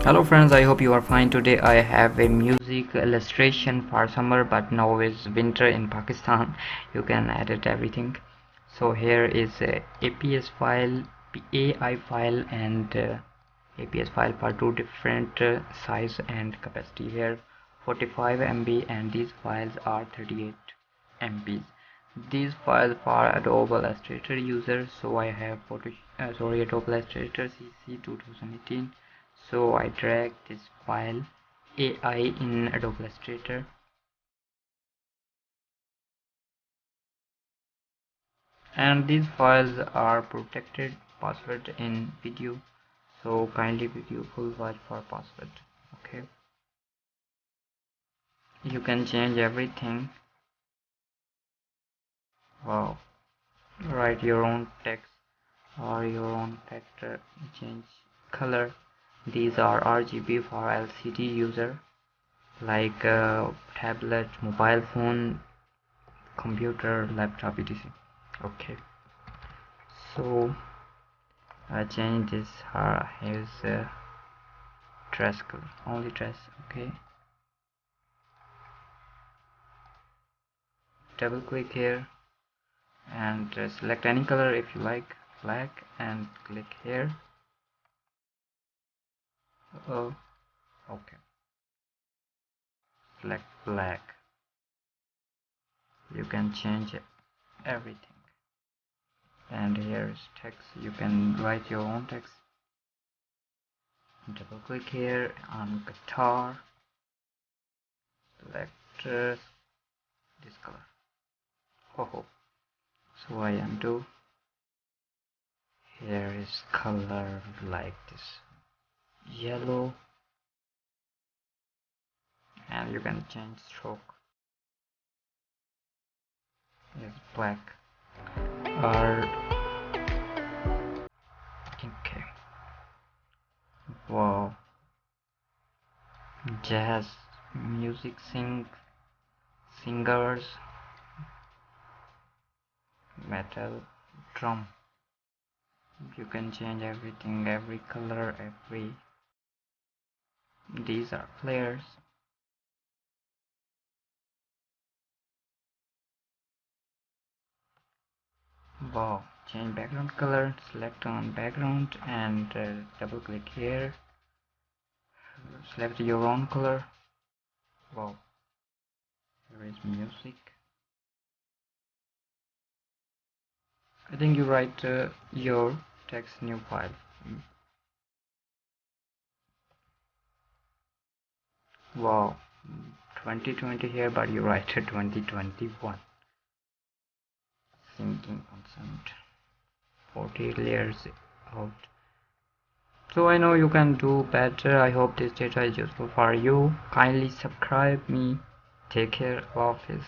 Hello friends, I hope you are fine. Today I have a music illustration for summer, but now is winter in Pakistan. You can edit everything. So here is a EPS file, AI file, and EPS file for two different size and capacity. Here 45 MB and these files are 38 MB. These files for Adobe Illustrator users. So I have Adobe Illustrator CC 2018. So I drag this file AI in Adobe Illustrator, and these files are protected password in video, so kindly video full watch for password. Okay, you can change everything. Wow, write your own text or your own character, change color. These are RGB for LCD user like tablet, mobile phone, computer, laptop, etc. Okay, so I change this his dress color, only dress. Okay, double click here and select any color if you like, black, and click here. Oh, okay, select black. You can change everything, and here is text. You can write your own text. Double click here on guitar, select this color. Oh, so I undo. Here is color like this, yellow, and you can change stroke is black or okay. Wow, jazz music, singers, metal, drum. You can change everything, every color, every. These are players. Wow, change background color, select on background and double click here, select your own color. Wow, here is music. I think you write your text new file. Wow, 2020 here, but you write 2021. Thinking consent, 40 layers out. So I know you can do better. I hope this data is useful for you. Kindly subscribe me. Take care of this.